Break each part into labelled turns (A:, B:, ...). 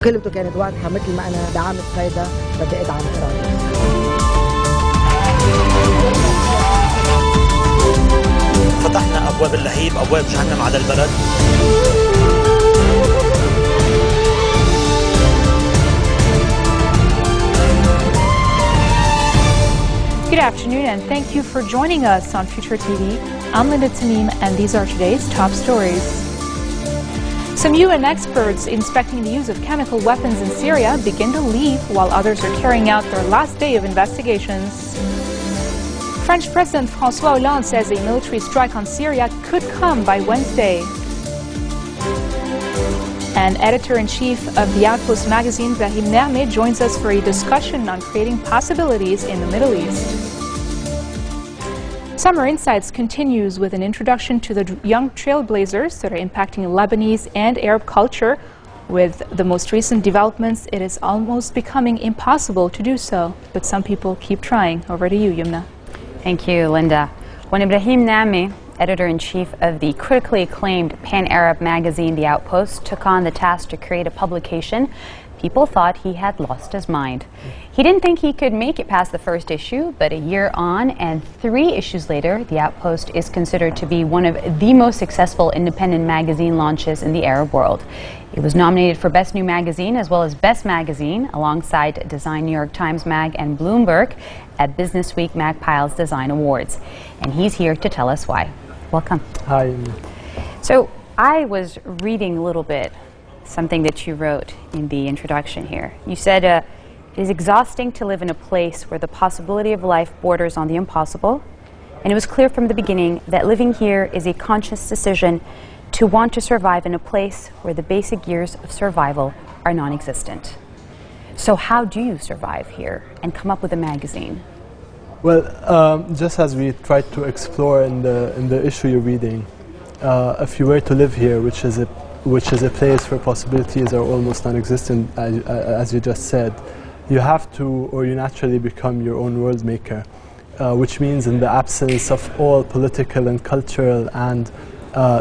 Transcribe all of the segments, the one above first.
A: كلمته كانت واضحة، مثل ما أنا دعمت فايدة بدي أدعم إرادة.
B: فتحنا أبواب اللهيب، أبواب جهنم على البلد.
C: Good afternoon and thank you for joining us on FutureTV. I'm Linda Tamim and these are today's top stories. Some UN experts inspecting the use of chemical weapons in Syria begin to leave while others are carrying out their last day of investigations. French President François Hollande says a military strike on Syria could come by Wednesday. And editor-in-chief of the Outpost magazine, Brahim Nahmeh, joins us for a discussion on creating possibilities in the Middle East. Summer Insights continues with an introduction to the young trailblazers that are impacting Lebanese and Arab culture. With the most recent developments, it is almost becoming impossible to do so, but some people keep trying. Over to you, Yumna.
D: Thank you, Linda. When Brahim Nahmeh, editor-in-chief of the critically acclaimed pan-Arab magazine The Outpost, took on the task to create a publication, people thought he had lost his mind. He didn't think he could make it past the first issue, but a year on and 3 issues later, The Outpost is considered to be one of the most successful independent magazine launches in the Arab world. It was nominated for Best New Magazine as well as Best Magazine alongside Design New York Times Mag and Bloomberg at Business Week Magpile's Design Awards. And he's here to tell us why. Welcome.
E: Hi.
D: So I was reading a little bit something that you wrote in the introduction here. You said, it is exhausting to live in a place where the possibility of life borders on the impossible. And it was clear from the beginning that living here is a conscious decision to want to survive in a place where the basic gears of survival are non-existent. So how do you survive here and come up with a magazine?
E: Well, just as we tried to explore in the issue you're reading, if you were to live here, which is a place where possibilities are almost non-existent, as you just said, you have to, or you naturally become your own world maker, which means in the absence of all political and cultural and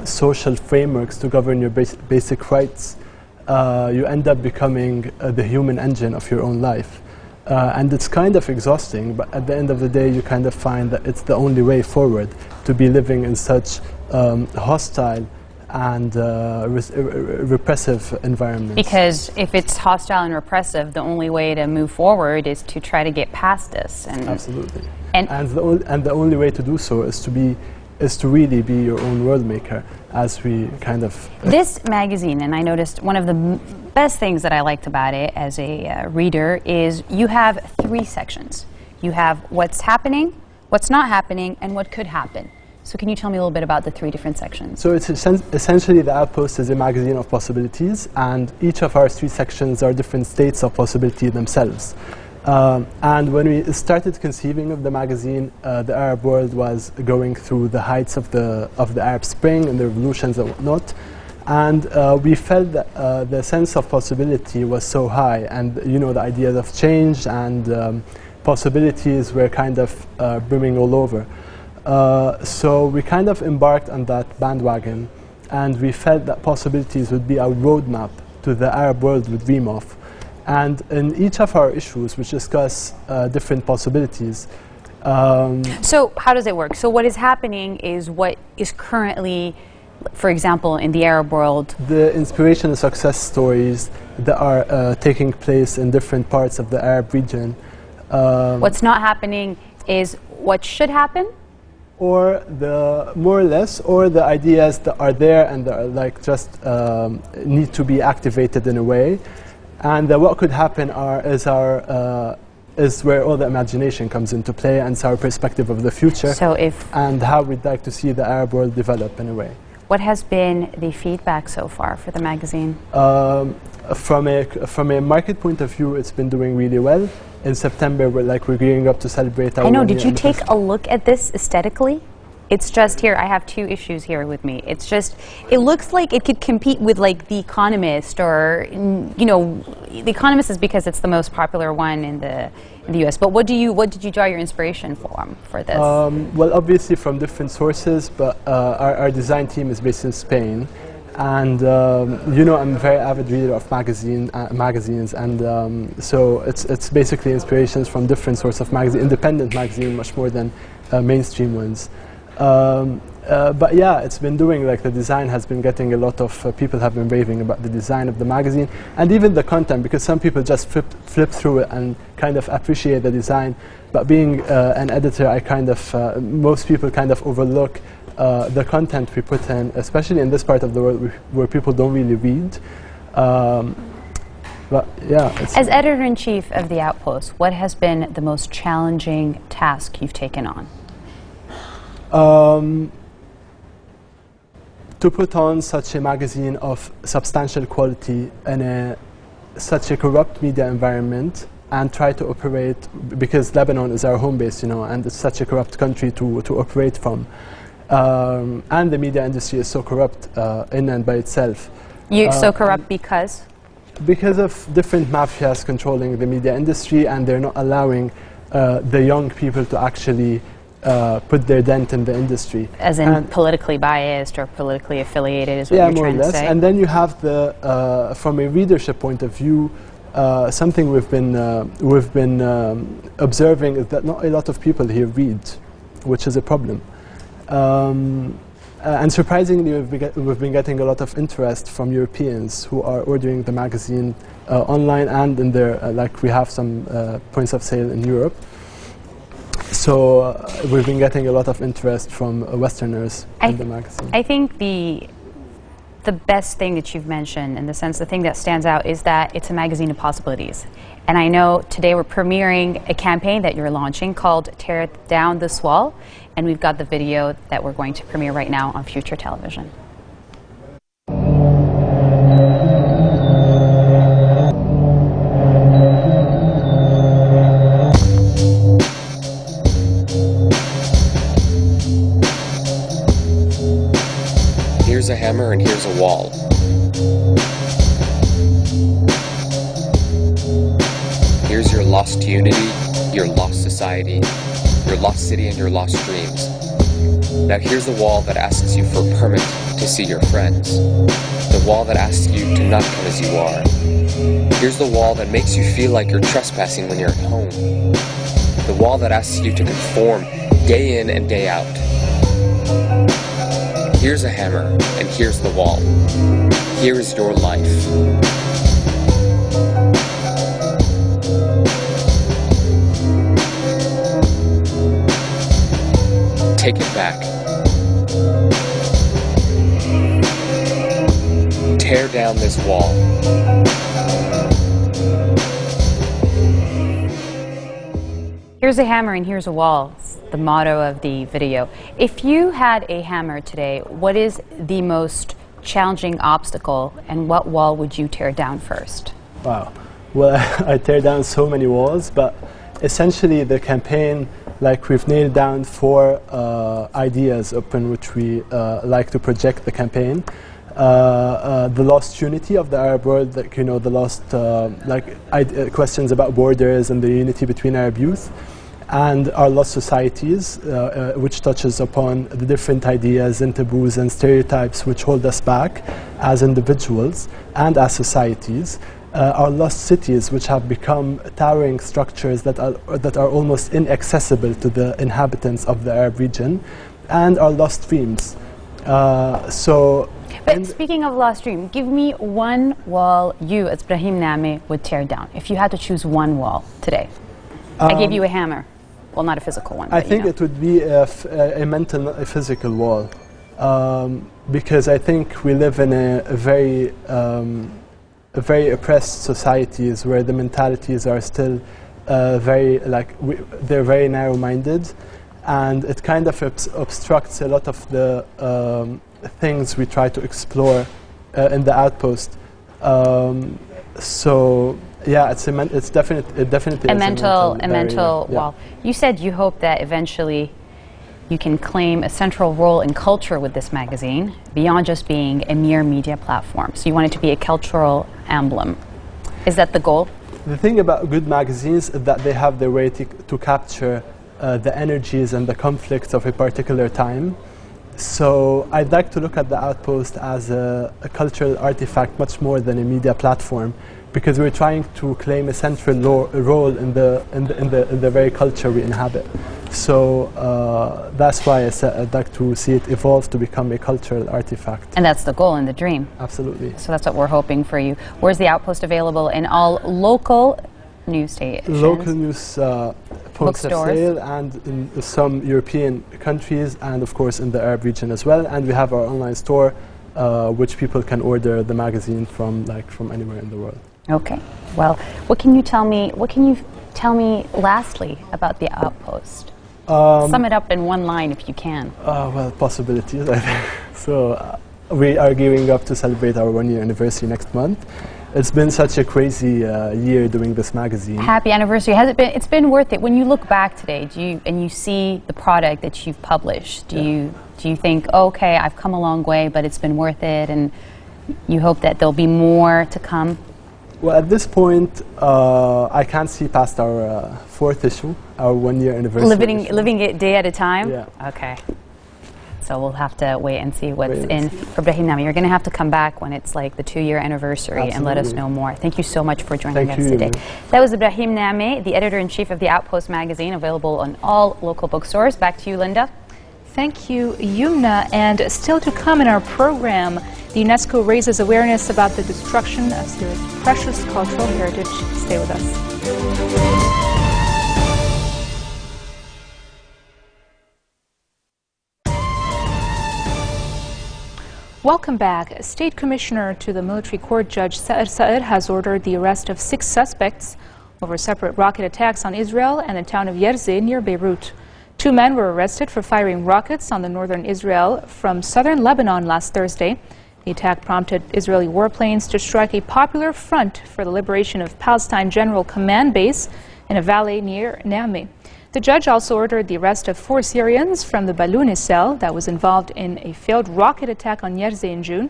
E: social frameworks to govern your basic rights, you end up becoming the human engine of your own life. And it's kind of exhausting, but at the end of the day you kind of find that it's the only way forward to be living in such hostile and repressive environments.
D: Because if it's hostile and repressive, the only way to move forward is to try to get past this. And
E: absolutely. And the only way to do so is to really be your own world maker, as we kind of...
D: This magazine, and I noticed one of the best things that I liked about it as a reader is you have 3 sections. You have what's happening, what's not happening, and what could happen. So can you tell me a little bit about the 3 different sections?
E: So it's essentially The Outpost is a magazine of possibilities, and each of our 3 sections are different states of possibility themselves. And when we started conceiving of the magazine, the Arab world was going through the heights of the Arab Spring and the revolutions and whatnot, and we felt that the sense of possibility was so high, and the ideas of change and possibilities were kind of brimming all over. So we kind of embarked on that bandwagon, and we felt that possibilities would be our roadmap to the Arab world would dream of. And in each of our issues, which discuss different possibilities.
D: So how does it work? So what is happening is what is currently, for example, in the Arab world.
E: The inspiration and success stories that are taking place in different parts of the Arab region.
D: What's not happening is what should happen?
E: Or the more or less, or the ideas that are there and that are like just need to be activated in a way. And what could happen is where all the imagination comes into play, and it's our perspective of the future, and how we'd like to see the Arab world develop in a way.
D: What has been the feedback so far for the magazine?
E: From a market point of view, it's been doing really well. In September, we're gearing up to celebrate our...
D: I know, did you take a look at this aesthetically? It's just here, I have 2 issues here with me. It's just, it looks like it could compete with like The Economist or, The Economist is because it's the most popular one in the US. But what did you draw your inspiration for this?
E: Well, obviously from different sources, but our design team is based in Spain. And you know, I'm a very avid reader of magazines, and so it's basically inspirations from different sorts of magazines, independent magazine, much more than mainstream ones. But yeah, it's been doing, like, the design has been getting a lot of people have been raving about the design of the magazine, and even the content, because some people just flip through it and kind of appreciate the design. But being an editor, I kind of most people kind of overlook the content we put in, especially in this part of the world where people don't really read. But yeah.
D: As editor-in-chief of The Outpost, what has been the most challenging task you've taken on?
E: To put on such a magazine of substantial quality in such a corrupt media environment, and try to operate, because Lebanon is our home base, you know, and it's such a corrupt country to operate from. And the media industry is so corrupt in and by itself.
D: So corrupt because?
E: Because of different mafias controlling the media industry, and they're not allowing the young people to actually put their dent in the industry.
D: As in politically biased or politically affiliated is what you're trying to say?
E: And then you have the, from a readership point of view, something we've been observing is that not a lot of people here read, which is a problem. And surprisingly, we've been getting a lot of interest from Europeans who are ordering the magazine online and in their, like, we have some points of sale in Europe. So we've been getting a lot of interest from Westerners in the magazine.
D: I think the best thing that you've mentioned, in the sense, the thing that stands out is that it's a magazine of possibilities. And I know today we're premiering a campaign that you're launching called Tear Down This Wall, and we've got the video that we're going to premiere right now on Future Television.
F: Here's a hammer and here's a wall. Here's your lost unity, your lost society, your lost city, and your lost dreams. Now here's the wall that asks you for a permit to see your friends. The wall that asks you to not come as you are. Here's the wall that makes you feel like you're trespassing when you're at home. The wall that asks you to conform day in and day out. Here's a hammer, and here's the wall. Here is your life. Take it back. Tear down this wall.
D: Here's a hammer and here's a wall. It's the motto of the video. If you had a hammer today, what is the most challenging obstacle, and what wall would you tear down first?
E: Wow. Well, I tear down so many walls, but essentially the campaign, like, we've nailed down 4 ideas upon which we like to project the campaign. The lost unity of the Arab world, like, you know, the lost questions about borders and the unity between Arab youth, and our lost societies, which touches upon the different ideas and taboos and stereotypes which hold us back as individuals and as societies. Our lost cities, which have become towering structures that are almost inaccessible to the inhabitants of the Arab region, and our lost dreams.
D: But speaking of lost dream, give me one wall you, as Brahim Name, would tear down. If you had to choose one wall today. I gave you a hammer. Well, not a physical one.
E: I think it would be a mental, not a physical wall. Because I think we live in a very oppressed societies where the mentalities are still they're very narrow-minded, and it kind of obstructs a lot of the things we try to explore in the Outpost. So yeah, it's definitely
D: a mental
E: yeah.
D: wall. You said you hope that eventually you can claim a central role in culture with this magazine, beyond just being a mere media platform. So you want it to be a cultural emblem. Is that the goal?
E: The thing about good magazines is that they have the way to capture the energies and the conflicts of a particular time. So I'd like to look at the outpost as a cultural artifact much more than a media platform, because we're trying to claim a central role in the very culture we inhabit. So that's why I'd like to see it evolve to become a cultural artifact.
D: And that's the goal and the dream.
E: Absolutely.
D: So that's what we're hoping for you. Where's the outpost available? In all local news stations?
E: Local news points of
D: Bookstores.
E: sale, and in some European countries, and of course in the Arab region as well. And we have our online store, which people can order the magazine from anywhere in the world.
D: Okay. Well, what can you tell me? What can you tell me lastly about the outpost? Sum it up in one line if you can.
E: Well, possibilities, I think. So we are gearing up to celebrate our 1-year anniversary next month. It's been such a crazy year doing this magazine.
D: Happy anniversary. Has it been? It's been worth it. When you look back today, and you see the product that you've published, do you think, oh, okay, I've come a long way, but it's been worth it, and you hope that there'll be more to come?
E: Well, at this point, I can't see past our 4th issue, our 1-year anniversary.
D: Living it day at a time?
E: Yeah.
D: Okay. So we'll have to wait and see what's in for Brahim Nami. You're going to have to come back when it's like the 2-year anniversary.
E: Absolutely.
D: And let us know more. Thank you so much for joining
E: Thank
D: us
E: you.
D: today. That was Brahim Nami, the editor-in-chief of the Outpost magazine, available on all local bookstores. Back to you, Linda.
C: Thank you, Yumna. And still to come in our program, the UNESCO raises awareness about the destruction of Syria's precious cultural heritage. Stay with us. Welcome back. State Commissioner to the Military Court Judge Sa'ir has ordered the arrest of 6 suspects over separate rocket attacks on Israel and the town of Yerzeh near Beirut. 2 men were arrested for firing rockets on the northern Israel from southern Lebanon last Thursday. The attack prompted Israeli warplanes to strike a popular front for the liberation of Palestine General Command Base in a valley near Neameh. The judge also ordered the arrest of 4 Syrians from the Baluni cell that was involved in a failed rocket attack on Yerzeh in June.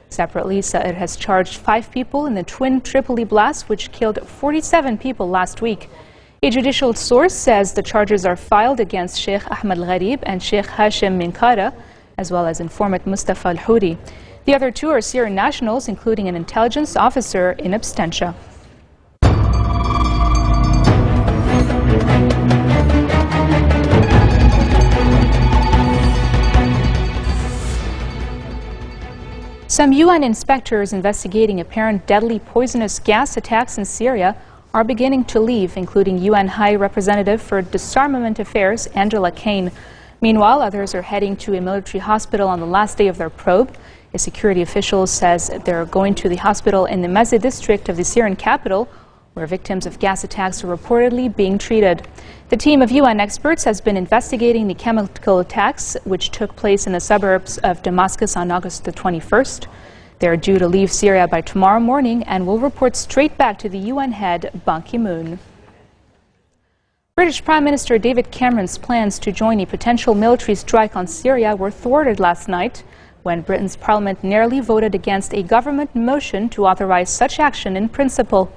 C: Separately, Sa'ir has charged 5 people in the twin Tripoli blast, which killed 47 people last week. A judicial source says the charges are filed against Sheikh Ahmed Al-Gharib and Sheikh Hashim Minkara, as well as informant Mustafa Al-Houri. The other 2 are Syrian nationals, including an intelligence officer in absentia. Some UN inspectors investigating apparent deadly poisonous gas attacks in Syria are beginning to leave, including UN High Representative for Disarmament Affairs, Angela Kane. Meanwhile, others are heading to a military hospital on the last day of their probe. A security official says they're going to the hospital in the Mezeh district of the Syrian capital, where victims of gas attacks are reportedly being treated. The team of UN experts has been investigating the chemical attacks which took place in the suburbs of Damascus on August the 21st. They are due to leave Syria by tomorrow morning and will report straight back to the UN head, Ban Ki-moon. British Prime Minister David Cameron's plans to join a potential military strike on Syria were thwarted last night when Britain's Parliament narrowly voted against a government motion to authorize such action in principle.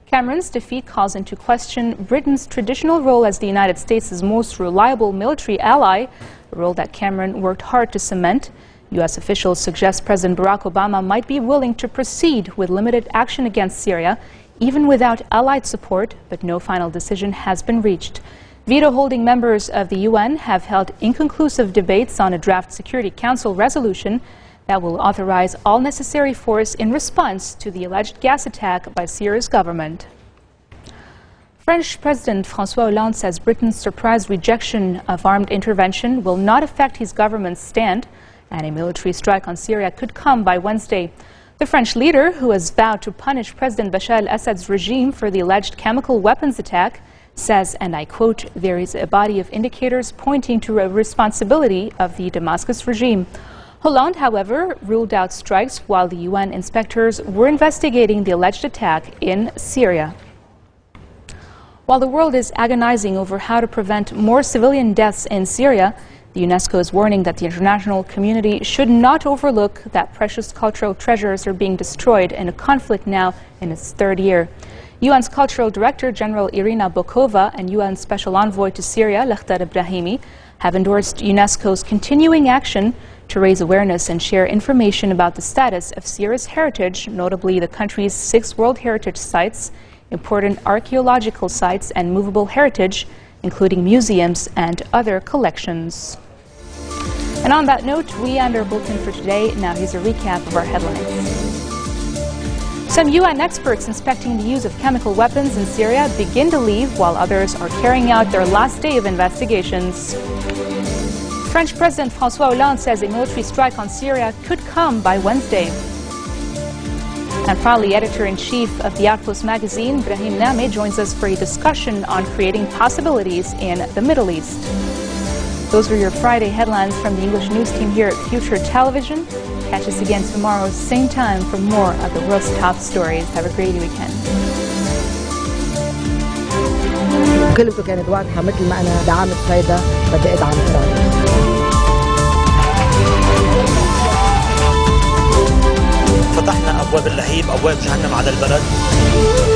C: Cameron's defeat calls into question Britain's traditional role as the United States' most reliable military ally, a role that Cameron worked hard to cement. U.S. officials suggest President Barack Obama might be willing to proceed with limited action against Syria, even without allied support, but no final decision has been reached. Veto-holding members of the UN have held inconclusive debates on a draft Security Council resolution that will authorize all necessary force in response to the alleged gas attack by Syria's government. French President François Hollande says Britain's surprise rejection of armed intervention will not affect his government's stand, and a military strike on Syria could come by Wednesday. The French leader, who has vowed to punish President Bashar al-Assad's regime for the alleged chemical weapons attack, says, and I quote, "There is a body of indicators pointing to a responsibility of the Damascus regime." Hollande, however, ruled out strikes while the UN inspectors were investigating the alleged attack in Syria. While the world is agonizing over how to prevent more civilian deaths in Syria, the UNESCO is warning that the international community should not overlook that precious cultural treasures are being destroyed in a conflict now in its 3rd year. UN's Cultural Director General Irina Bokova and UN Special Envoy to Syria, Lakhdar Brahimi, have endorsed UNESCO's continuing action to raise awareness and share information about the status of Syria's heritage, notably the country's 6 World Heritage Sites, important archaeological sites, and movable heritage, including museums and other collections. And on that note, we end our bulletin for today. Now here's a recap of our headlines. Some UN experts inspecting the use of chemical weapons in Syria begin to leave, while others are carrying out their last day of investigations. French President François Hollande says a military strike on Syria could come by Wednesday. And finally, editor-in-chief of the Outpost magazine, Brahim Nameh, joins us for a discussion on creating possibilities in the Middle East. Those were your Friday headlines from the English news team here at Future Television. Catch us again tomorrow, same time, for more of the world's top stories. Have a great weekend.
A: كلمته كانت واضحة، مثل ما أنا دعمت فايدة بدي أدعم إسرائيل.
B: فتحنا أبواب اللهيب، أبواب جهنم على البلد.